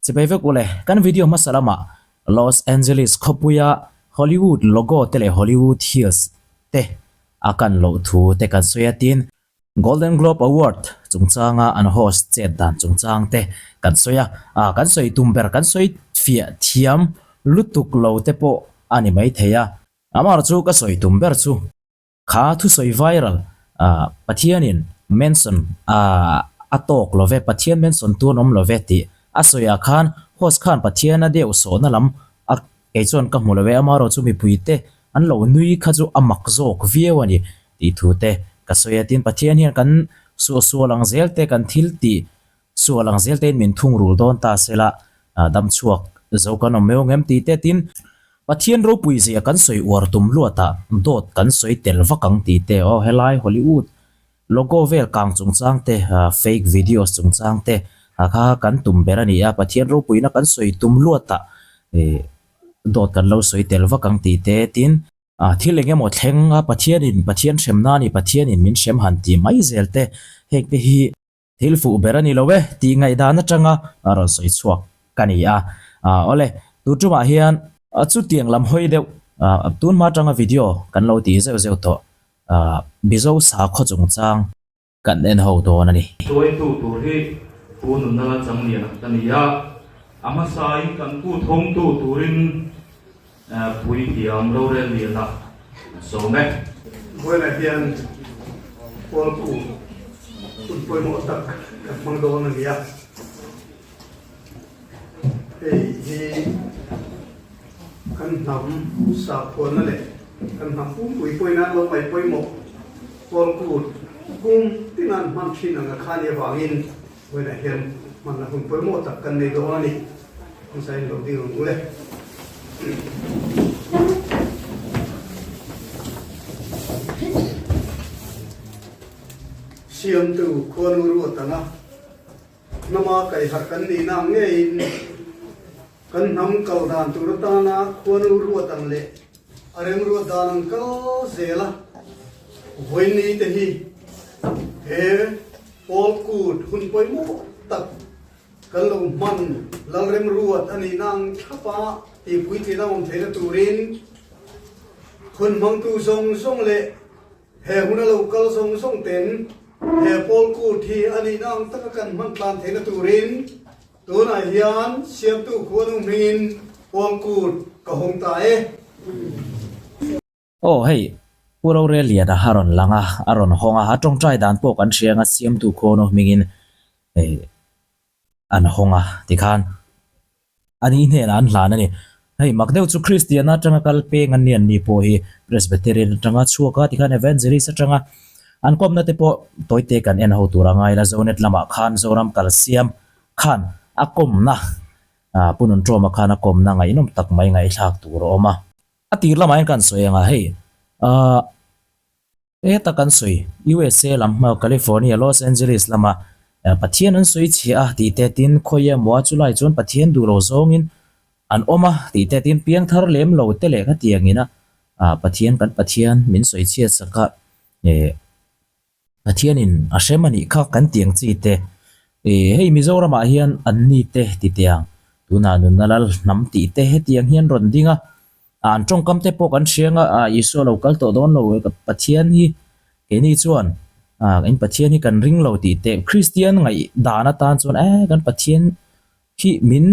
Sibevek ule kan video masalama Los Angeles Kopuya Hollywood logo tele Hollywood Hills te akan lo thu te kan soyatin Golden Globe Award chungchanga an host che dan chungchang te kan soya kan soi tumber kan soi fia thiam lutuk lo te po ani mai theya amar chu ka soi tumber chu kha thu soi viral pathianin mention atok love pathian mention tu nom love ti asoya khan host khan pathiana de uso na lam e chon ka mulave amaro chu mi puite an lo nui kha chu amak jok viewani ti thu te ka soya tin pathian hian kan su lang zel te kan thil ti su lang zel te min thung rul don ta sela dam chuak zo kan omeu ngem ti te tin pathian ro pui zia kan soi war tum luata dot kan soi tel vakang ti te o helai Hollywood logo vel kang chungchang te fake videos chungchang te kha kan tum berani a pathian ro pui na kan soi tum luata dot kan lo soi tel vakang ti te tin thilenge mo thleng pathian shemna ni pathian in min shem han ti mai zelte hek te hi thilfu berani lowe ti ngai da na tanga aro soi chuak kani ole tu tuma hian chu tiang lam hoi deuh tun ma tanga video kan lo ti zeu to bizo sa kho chungchang kan en ho do na ni toi tu hi tu nun na chang ni na tania ama sai kan tu thong tu turin pui tiam lo re li la so me voi la hian pol ku kun poi mo tak ka mang do na ya hi kan nam sa pon na le kan nam pui poi na lo mai poi mo pol ku kum tinan man thin nga khan ye wangin voi la hian man na kun poi mo tak kan nei do na ni kun sai lo di ru le siam tu khon ru tanga nama kai har kan ni na nge in kan nam kal dan tu ta na khon ru tang le arem ru dan kal zela voi ni te hi he pol kut hun poi mo tak kan lo man lang rem ruat ani nang thapa ti pui ti dam the na turin hun mang tu song le he hun lo kal song ten he pol ku thi ani nang tak kan man plan the na turin tu na hian siam tu khon min pol ku ka hong ta oh hey puro re lia da haron langa aron honga ha tong trai dan po kan sianga siam tu khono mingin an honga tikhan ani ne an hlan ani hei makdeu chu Christiana tanga kalpe ngan nian ni po hi Presbyterian tanga chuaka tikhan evangelist tanga an kom na te po toite kan en ho turangai la zonet lama khan zoram kal siam khan akom na punun troma khan akom na ngai nom tak mai ngai thak tur oma atir lama kan soyanga hei ta kan soi USA lamma California Los Angeles lama pathian an soi chi ti te tin khoya mo chulai chon pathian du ro zongin an oma ti te tin piang thar lem lo te le kha tiangina pathian min soi chi saka pathianin ashemani kha kan tiang chi te hei Mizoram a hian an ni te ti tiang tuna nun nalal nam ti te he tiang hian ron dinga an tong kam te po kan hrianga iso local to don lo ka pathian hi ke ni chuan in pathian hi kan ring lo ti te Christian ngai dana tan chuan kan pathian hi min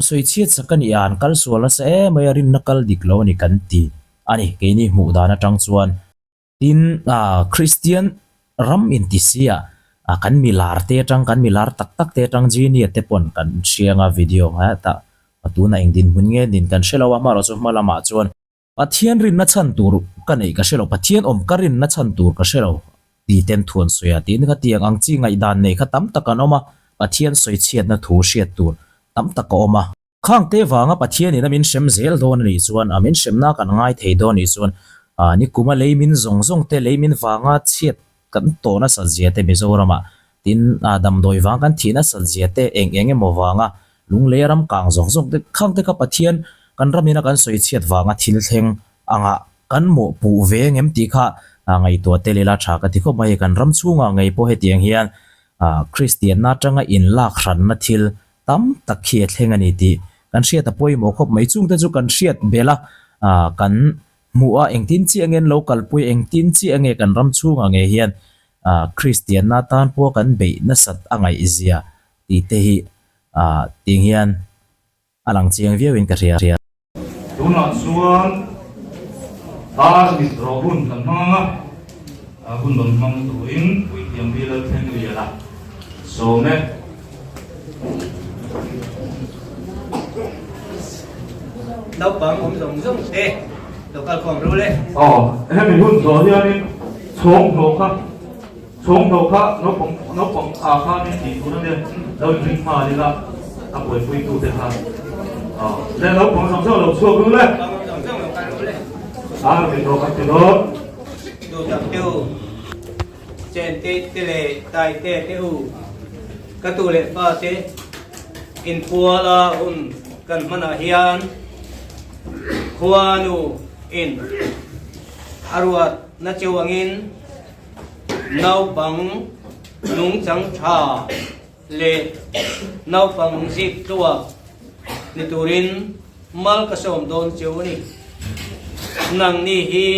soi chiat sakani an kal suala sa mai rin nakal diklo ni kan ti ani ke ni mu dana tang chuan tin Christian ram in ti sia kan milar te tang kan milar tak tak te tang ji ni te pon kan hrianga video ha ta atuna engdin munge din kan shelawa maro chu malama chuan pathian rin na chan tur kanei ka shelo pathian om karin na chan tur ka shelo ti ten thon soya tin ka tiang ang chi ngai dan nei kha tam takan oma pathian soi chiat na thu hriat tur tam tak oma khang te wanga pathian ina min shem zel don ni chuan amin shemna kan ngai thei don ni chuan ni kuma leimin zong te leimin wanga chiat kan to na sa zia te Mizorama tin adam doi wang kan thina sa zia te eng mo wanga lung leram kang zong te khang te ka pathian kan ramina kan soi chiat wanga thil thleng anga kan mo pu ve ngem ti kha ngai to te lela tha ka ti kho mai kan ram chunga ngai po he tiang hian Christian na tanga in lak ran na thil tam tak khi thleng ani ti kan hriat a pawimawh khawp mai chung te chu kan hriat bela kan mua engtin chi angen local pui engtin chi ange kan ram chunga nge hian Christian na tan po kan be na sat angai izia ti te hi ting hian alang chiang viewin ka ria tuna chuan ta ni ro hun kan hanga hun don mang tu in pui tiam bi la theng ri la so me đâu bằng ông dùng dùng đi đâu cần còn rồi đấy em mình hun zo hian in chong tho kha no pong kha ni ti tu na de lo ring ma ni la a pui tu te kha le lo pong sam so lo chuak lu le ông dùng dùng đâu cần rồi đấy mình ro ka ti do đồ tập tiêu trên tê tê lệ tài tê tê u các tu lệ pha tê in phua la cần mana hian khuanu in arwat na chewangin nau bang nung chang tha le nau bang zik tua ni turin mal ka som don chewani nang ni hi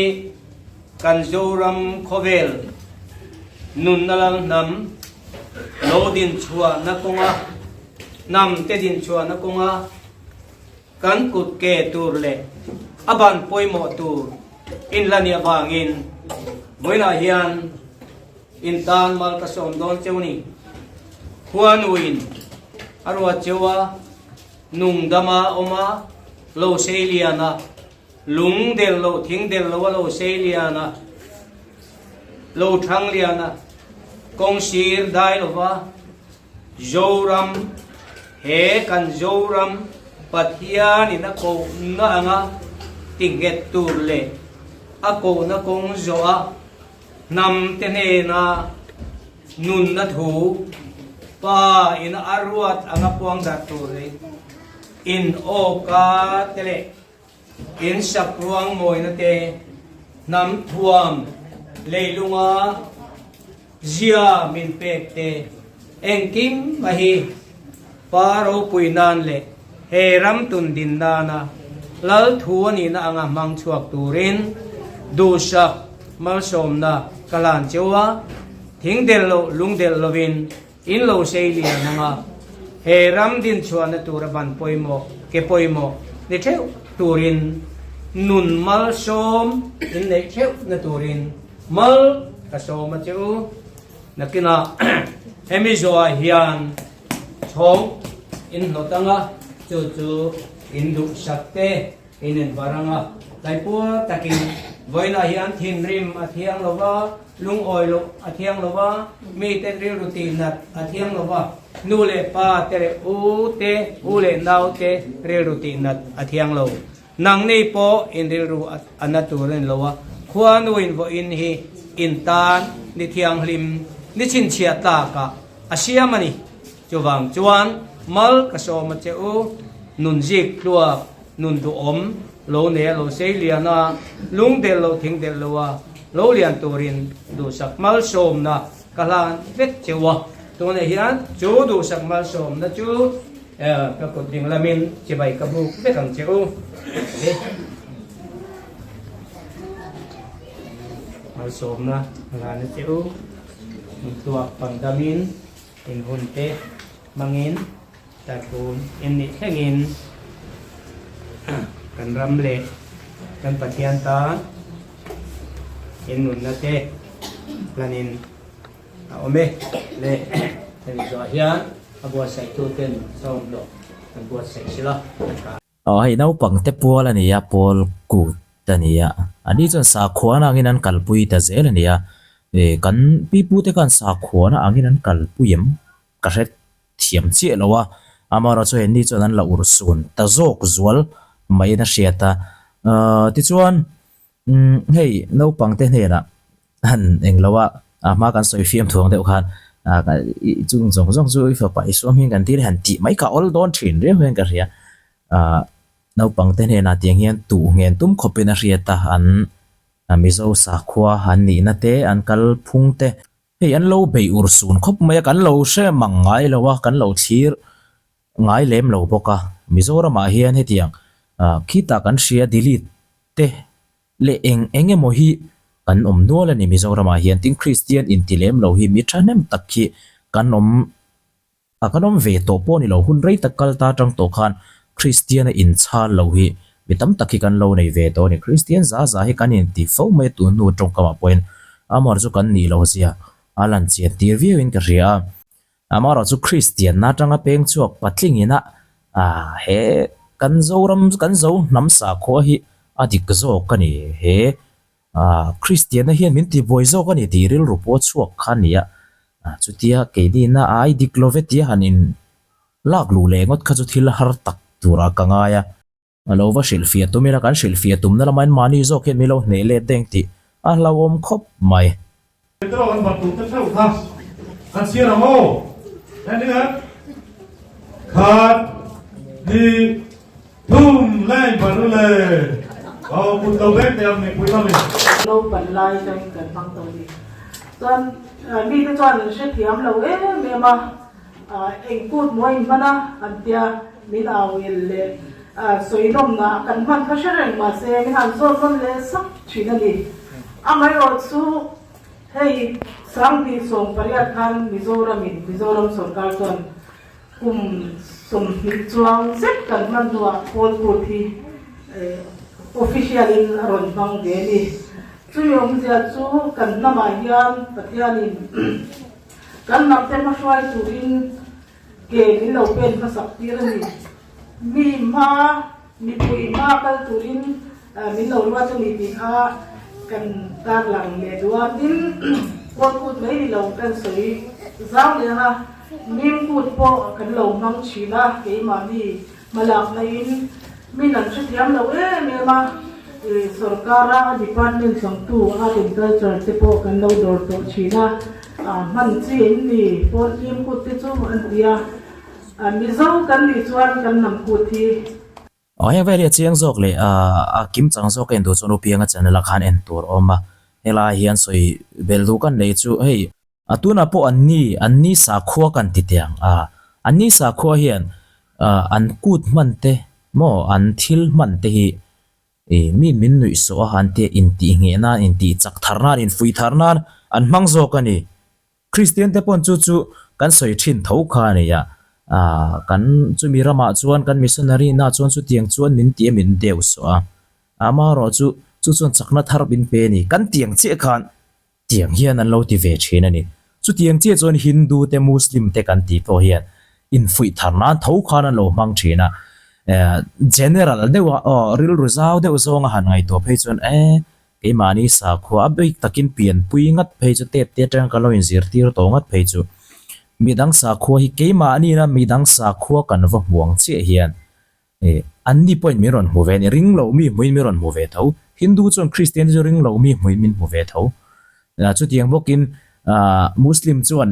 kan zoram khovel nun nalang nam lo din chua na konga nam te din chua na konga kan kut ke tur le aban poimo tur in lania bangin moina hian in tan mal ka som don chewni huan uin arwa chewa nung dama oma lo seliana lung del lo thing del lo lo seliana lo thang liana kong sir dai lo wa zoram he kan zoram pathian ina ko na anga tinget tur le ako na kong zoa nam tene na nun na thu pa ina arwat anga puang da tur le in oka tele in sapruang moi na te nam thuam leilunga zia min pek te engkim mahi paro puinan le heram tun din dana lal thuani na anga mang chuak turin du sak mal som na kalan chewa thing del lo lung del lovin in lo seilia nanga heram din chuan tur ban poimo ke poimo ne theu turin nun mal som in ne theu na turin mal ka som ma cheu nakina hemi zo hian chong in notanga chu in du sakte in baranga laipua takin voina hian thin rim athiang lova lung oilo athiang lova mi te ri rutin nat athiang lova nu le pa te u le nau te ri rutin nat athiang lo nang nei po in ri ru anaturen lowa khuan win vo in hi in tan ni thiang hlim ni chin chia ta ka asiamani chuwang chuan mal ka so ma cheu nun zik tua nun du om lo ne lo sei liana lung del lo thing del lowa lo lian turin du sak mal som na kalan vet chewa to ne hian chu du sak mal som na chu ka ko ding lamin chibai ka bu ve kang cheu mal som na kalan cheu tua pangdamin in hunte mangin takun ini hengin kan ramle kan patian ta in nun nate planin ome le ten zo hian abua sai tu ten som do abua sai sila ai nau pang te pol ania pol ku tania ani chon sa khwana nginan kalpui ta zel ania kan pipu te kan sa khwana anginan kalpuyem ka ret thiam che lowa amara cho ni chon an la ursun ta zok zual mai na hriata ti chuan hei no pang te hne na han englawa ma kan soi fiam thuang deuh khan chung zong chu ifa pa iswam hin kan tir han ti mai ka ol don thin re hen ka ria no pang te hne na tiang hian tu ngen tum khopena hriata an mizo sa khwa han ni na te an kal phung te hei an lo bei ursun khop mai kan lo she mangai lowa kan lo thir ngai lem lo boka Mizoram a hian hetiang khita kan ria delete te le enge mo hi kan om nual ani Mizoram a hian ting Christian in tilem lo hi mi thanem takhi kan om akanom ve to po ni lo hun rei takal ta tang to khan Christian in chal lo hi mitam takhi kan lo nei ve to ni Christian za hi kan in ti fo me tu nu tong kama point amar chu kan ni lo zia alan che tir view in ka ria amar chu Christian na tanga peng chuak patling ina he kan zo nam sa kho hi adik zo kani he Christian na hian min ti boy zo kani ti ril rupo chuak khania chutia ke di na ai dikloveti hanin lak lu lengot kha chu thil har tak tura kangaya alo va selfie to mera kan selfie tum na laman mani zo khen milo ne le teng ti a lawom khop mai Pedro an batu ta thau tha an sia ra mo ani ha khat di thum lai baru le au pun tau bek te am ni pui ma mi lâu bận lai cho anh cần bằng tàu đi toàn đi cái toàn sẽ thiam lâu ấy mẹ mà anh cút mỗi anh mana anh tia mình ao ile soi đông na cần mang cái sự mà sẽ mình hàng số con lệ sắc chuyện này à mấy ở chỗ hey sang đi sông Pariat Khan Mizoram Sarkar toàn cùng sông Mizoram rất cần mang đua Paul Kurthi official in ron bang deni chuyong zia chu kan nama hian pathianin kan nam te ma hrai turin ke ni lo pen ka sak tir ni mi pui ma kal turin min lo ruwa chu ni ti kha kan tar lang le duwa din ko kut mai ni lo kan soi zau le ha mim kut po kan lo mang china ke ma ni malak na in minan thiam lo me ma sarkara department sang tu agriculture te po kan lo dor to china man chin ni por kim ku te chu an tia mi zo kan ni chuan kan nam ku thi aya vele chiang zok le kim chang zok en do chonu pianga channel khan en tur oma hela hian soi beldu kan nei chu hei atuna po anni sa khua kan ti tiang anni sa khua hian an kut man te mo an thil man te hi min nui so han te in ti nge na in ti chak tharna in fui tharna an mang zo kani Christian te pon chu kan soi thin tho kha ne ya kan chu mi rama chuan kan missionary na chuan chu tiang chuan min ti min deu so ama ro chu chuan chakna thar bin pe ni kan tiang che khan tiang hian an lo ti ve thina ni chu tiang che chuan Hindu te Muslim te kan ti to hian in fui tharna tho kha na lo mang thina general dewa ril ruzau de uzong han ngai to phei chon ke mani sa khwa be takin pian pui ngat phei chu te tang ka lo in zir tir to ngat phei chu midang sa khwa hi ke mani na midang sa khwa kan wa muang che hian anni point miron mu ve ni ring lo mi miron mu ve tho Hindu chon Christian chu ring lo mi min mu ve tho chu tiang bokin Muslim chuan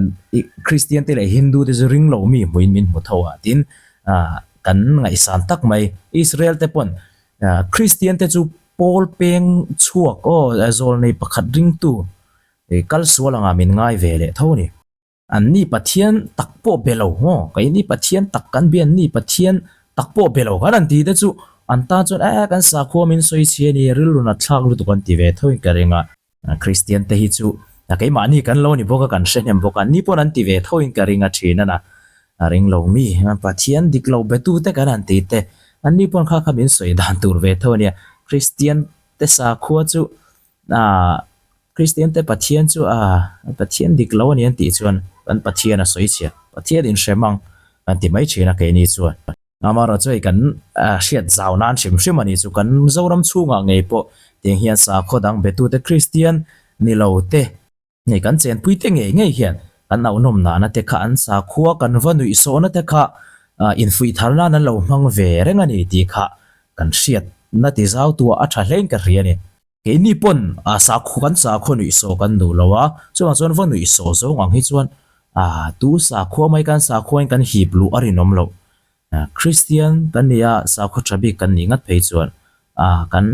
Christian te le Hindu te chu ring lo mi min mu tho tin kan ngai san tak mai Israel te pon Christian te chu Paul peng chuak zol nei pakhat ring tu kal sualanga min ngai vele thoni anni pathian takpo belo ho kai ni pathian tak kan bian ni pathian takpo belo kan ti te chu anta chon kan sa kho min soi che ni riluna thak lu tu kan ti ve thoi karenga Christian te hi chu kai mani kan lo ni boka kan shenem boka ni pon an ti ve thoi karenga thina na ring lo mi pathian diklo betu te kan ti te anni pon kha min soi dan tur ve thonia Christian te sa khuwa chu Christian te pathian chu pathian diklo ni an ti chuan kan pathian a soi chia pathian in shemang an ti mai china ke ni chuan amara choi kan hriat zau nan shim ani chu kan zoram chunga ngei po teng hian sa khodang betu te Christian ni lo te nei kan chen pui te ngei hian kan au nom na te kha an sa khuwa kan vanui so na te kha in fui tharna na lo mang ve renga ni ti kha kan hriat na ti zau tu a tha hleng ka riani ke ni pon sa khu kan sa khonui so kan du lowa chuan chuan vanui so zo ngang hi chuan tu sa khuwa mai kan sa khuwa kan hi blu ari nom lo Christian kan nia sa kho thabi kan ni ngat phei chuan kan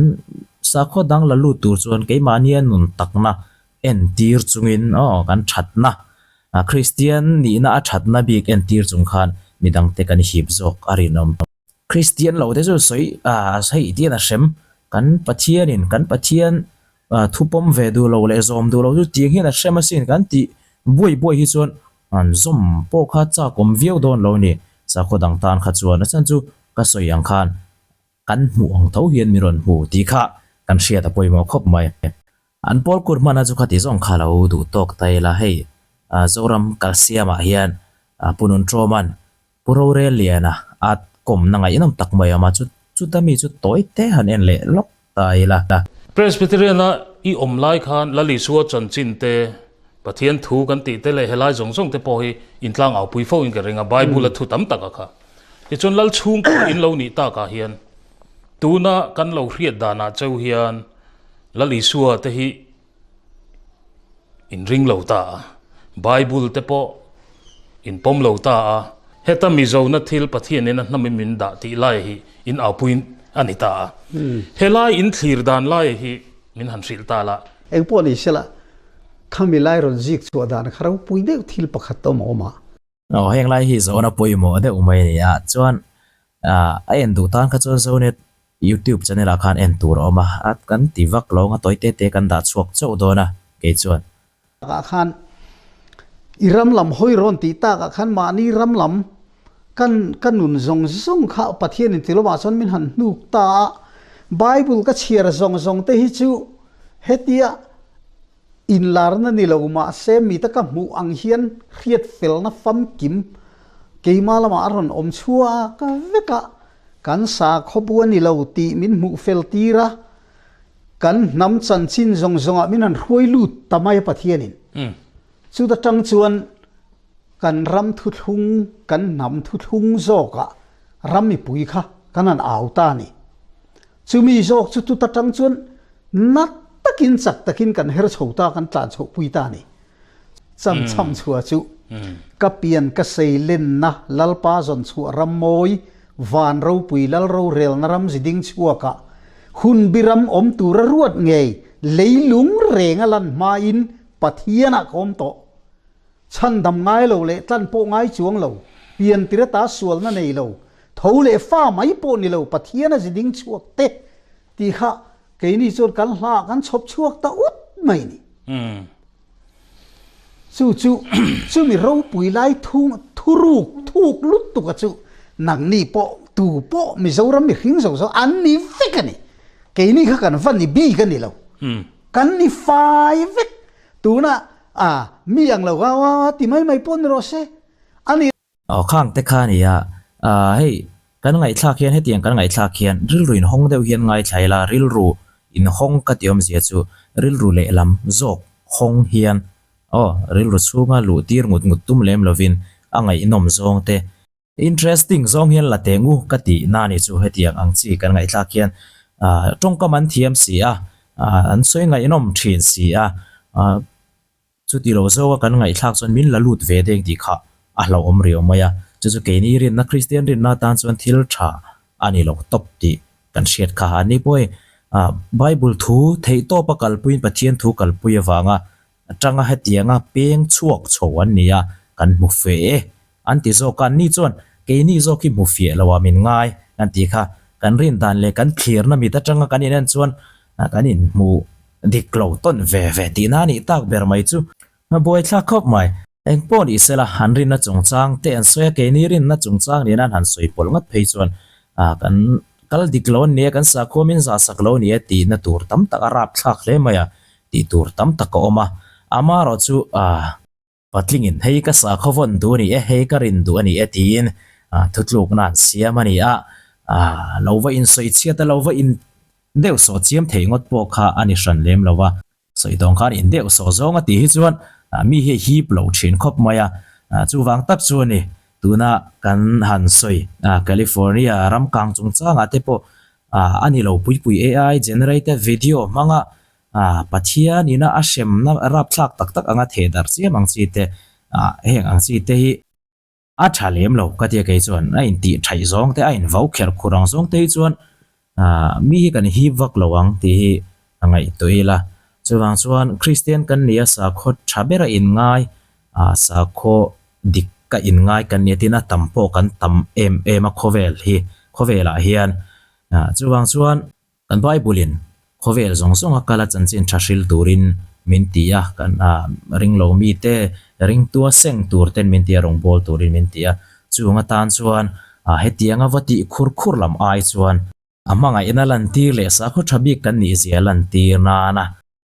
sa kho dang la lu tur chuan ke mania nun takna en tir chungin kan thatna Christian ni na thatna bik en tir chung khan midang te kan hip zok arinom Christian lo te chu soi sei ti na shem kan pathian in kan pathian thupom ve du lo le zom du lo chu ting hi na shem asin kan ti boi hi chuan an zom po kha cha kom viau don lo ni sa khodang tan kha chuan a chan chu ka soi ang khan kan mu ang tho hian mi ron hu ti kha kan sia ta poimo khop mai an pol kur mana chu khati zong kha lo du tok tai la hei zoram kalsiama hian punun troman purore liana at kom na ngai nam tak mai ama chu tami chu toy te han en le lok tai la Presbyterian i omlai khan lali suwa chan chin te pathian thu kan ti te le helai zong zong te po hi in tlang au pui fo in ka renga bible thu tam tak kha ti chon lal chung ko in lo ni ta ka hian tuna kan lo hriat dana chau hian lali suwa te hi in ring lo ta bible te po in pom lo ta heta mi zo na thil pathian in na min da ti lai hi in au puin anita helai in thlir dan lai hi min han sil ta la eng po ni sela khami lai ron zik chu dan kharau pui de thil pakhat to mo ma heng lai hi zo na poimo de umai ni chuan a en du tan kha chuan zo net YouTube channel khan en tur oma at kan tivak lo nga toy te kan da chuak chau do na ke chuan ka khan iram lam hoi ron ti ta ka khan ma ni ram lam kan nun zong kha pathian in tiloma chon min han nuk ta bible ka chiar zong te hi chu hetia in larna ni lo ma se mi ta ka mu ang hian khiat fel na fam kim keima lama aron om chua ka veka kan sa khobuan ni lo ti min mu fel tira kan nam chan chin zong a min an roi lut tamai pathianin chu ta tang chuan kan ram thu thung kan nam thu thung zoka ram mi pui kha kan an au ta ni chu mi zok chu tu ta tang chuan nat takin chak takin kan her chhota kan tlan chho pui ta ni cham chua chu ka pian ka sei len na lalpa zon chu ram moi van ro pui lal ro rel na ram ziding chua ka hun biram om tura ruat ngei leilung renga lan ma in pathiana kom to chan dam ngai lo le tlan po ngai chuang lo pian tira ta sual na nei lo thole fa mai po ni lo pathiana ziding chuak te ti kha ke ni chor kan hla kan chop chuak ta ut mai ni chu mi ro pui lai thuk lut tu ka chu nang ni po tu po mi zoram mi hing zo an ni vekani ke ni kha kan van ni bi kan ni lo kan ni fai vek tu na mi ang lo wa ti mai pon ro se ani khang te kha ni hei kan ngai thak hian hetiang kan ngai thak hian ril ruin hong deuh hian ngai thaila ril ru in hong ka tiom zia chu ril ru le lam zok hong hian ril ru chunga lu tir ngut tum lem lovin angai inom zong te interesting zong hian la tengu ka ti na ni chu hetiang ang chi kan ngai thak hian tong ka man thiam si an soi ngai inom thin si chu ti lo zo kan ngai thak chon min la lut ve deng ti kha a lo om rio maya chu ke ni rin na Christian rin na tan chon thil tha ani lo top ti kan shet kha ani poi Bible thu thei to pa kalpuin pathian thu kalpui awanga atanga hetianga peng chuak chowan nia kan mu fe anti zo kan ni chon ke ni zo ki mu fe lawa min ngai anti kha kan rin dan le kan clear na mi ta tanga kan in chuan kan in mu diklo ton ve ti na ni tak ber mai chu boy thla khop mai eng pon isela hanrin na chungchang te an soya ke ni rin na chungchang ni nan han soi pol ngat phei chuan kan kal diklon ne kan sa khomin za saklo ni ti na tur tam tak arap thak le maya ti tur tam tak ko oma ama ro chu patlingin hei ka sa khowon du ni hei ka rin du ani tin thutluk nan siamani lova in soi chia ta lova in deu so chiam thei ngot po kha ani hran lem lova soi dong khan in deu so zonga ti hi chuan mi he hi plo thin khop maya chu wang tak chu ni tuna kan han soi California ram kang chung changa te po ani lo pui AI generated video manga pathia ni na ashem na rap thlak tak anga the dar chiam ang chi te heng ang chi te hi thalem lo ka te ke chuan a in ti thai zong te a in vau kher khurang zong te chuan mi hi kan hi vak lowang ti angai toila chuwang chuan Christian kan nia sa kho thabera in ngai sa kho dik ka in ngai kan netina tampo kan tam em a khovel a hian chuwang chuan kan Bible khovel zong akala chanchin thashil turin min tia kan ring lo mi te ring tua seng tur ten min tia rong bol turin min tia chuanga tan chuan hetianga vati khur lam ai chuan amanga ina lan tir le sa kho thabi kan ni zia lan tir na na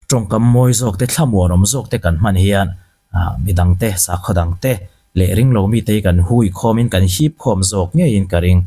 tongkam moi zok te thlamuarom zok te kan man hian midang te sa khodang te le ring lo mi te kan hui khomin kan hip khom zok nge in ka ring